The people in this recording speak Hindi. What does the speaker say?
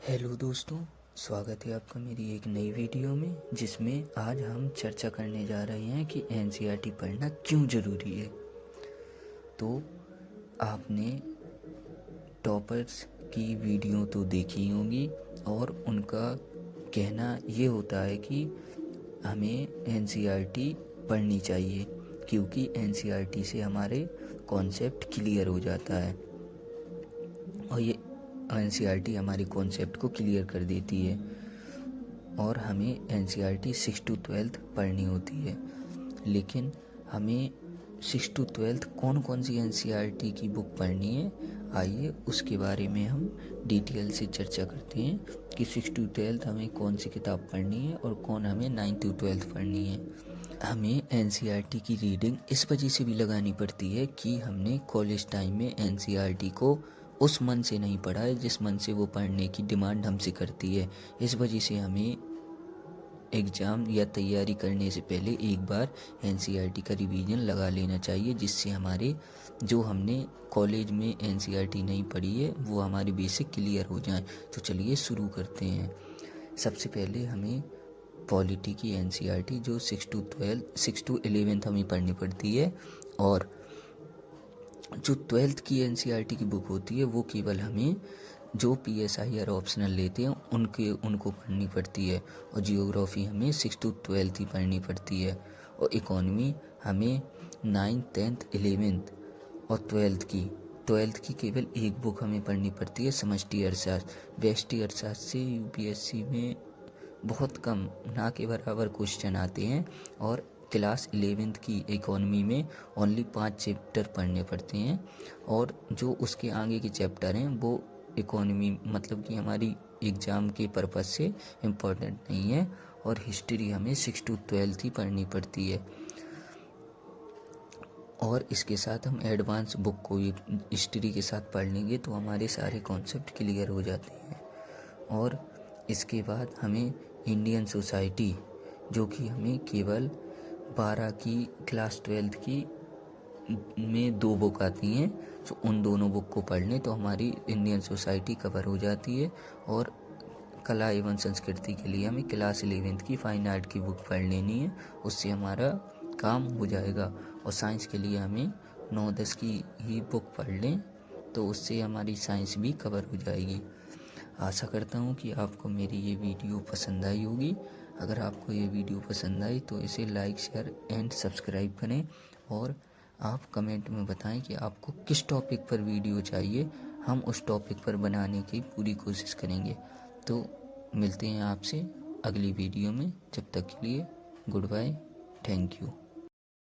हेलो दोस्तों, स्वागत है आपका मेरी एक नई वीडियो में, जिसमें आज हम चर्चा करने जा रहे हैं कि एनसीईआरटी पढ़ना क्यों ज़रूरी है। तो आपने टॉपर्स की वीडियो तो देखी होंगी और उनका कहना ये होता है कि हमें एनसीईआरटी पढ़नी चाहिए क्योंकि एनसीईआरटी से हमारे कॉन्सेप्ट क्लियर हो जाता है और ये एनसीईआरटी हमारे कॉन्सेप्ट को क्लियर कर देती है और हमें एनसीईआरटी 6 to 12 पढ़नी होती है। लेकिन हमें 6 to 12 कौन कौन सी एनसीईआरटी की बुक पढ़नी है, आइए उसके बारे में हम डिटेल से चर्चा करते हैं कि 6 to 12 हमें कौन सी किताब पढ़नी है और कौन हमें 9 to 12 पढ़नी है। हमें एनसीईआरटी की रीडिंग इस वजह से भी लगानी पड़ती है कि हमने कॉलेज टाइम में एनसीईआरटी को उस मन से नहीं पढ़ा है जिस मन से वो पढ़ने की डिमांड हमसे करती है। इस वजह से हमें एग्ज़ाम या तैयारी करने से पहले एक बार एनसीईआरटी का रिवीजन लगा लेना चाहिए, जिससे हमारे जो हमने कॉलेज में एनसीईआरटी नहीं पढ़ी है वो हमारे बेसिक क्लियर हो जाएं। तो चलिए शुरू करते हैं। सबसे पहले हमें पॉलिटी की एनसीईआरटी जो 6 to 11 हमें पढ़नी पड़ती है, और जो 12th की एनसीईआरटी की बुक होती है वो केवल हमें जो PSI और ऑप्शनल लेते हैं उनको पढ़नी पड़ती है। और जियोग्राफी हमें 6 to 12 ही पढ़नी पड़ती है। और इकोनॉमी हमें 9th 10th 11th और 12th की केवल एक बुक हमें पढ़नी पड़ती है, समष्टि अर्थशास्त्र। व्यष्टि अर्थशास्त्र से यूपीएससी में बहुत कम, ना के बराबर क्वेश्चन आते हैं और क्लास 11th की इकोनॉमी में ओनली 5 चैप्टर पढ़ने पड़ते हैं और जो उसके आगे के चैप्टर हैं वो इकोनॉमी मतलब कि हमारी एग्ज़ाम के पर्पज़ से इम्पोर्टेंट नहीं है। और हिस्ट्री हमें 6 to 12 ही पढ़नी पड़ती है। और इसके साथ हम एडवांस बुक को हिस्ट्री के साथ पढ़ लेंगे तो हमारे सारे कॉन्सेप्ट क्लियर हो जाते हैं। और इसके बाद हमें इंडियन सोसाइटी, जो कि हमें केवल 12 की क्लास 12 की में 2 बुक आती हैं, तो उन दोनों बुक को पढ़ लें तो हमारी इंडियन सोसाइटी कवर हो जाती है। और कला एवं संस्कृति के लिए हमें क्लास 11th की फाइन आर्ट की बुक पढ़ लेनी है, उससे हमारा काम हो जाएगा। और साइंस के लिए हमें 9-10 की ही बुक पढ़ लें तो उससे हमारी साइंस भी कवर हो जाएगी। आशा करता हूँ कि आपको मेरी ये वीडियो पसंद आई होगी। अगर आपको ये वीडियो पसंद आई तो इसे लाइक, शेयर एंड सब्सक्राइब करें और आप कमेंट में बताएं कि आपको किस टॉपिक पर वीडियो चाहिए। हम उस टॉपिक पर बनाने की पूरी कोशिश करेंगे। तो मिलते हैं आपसे अगली वीडियो में। जब तक के लिए गुड बाय, थैंक यू।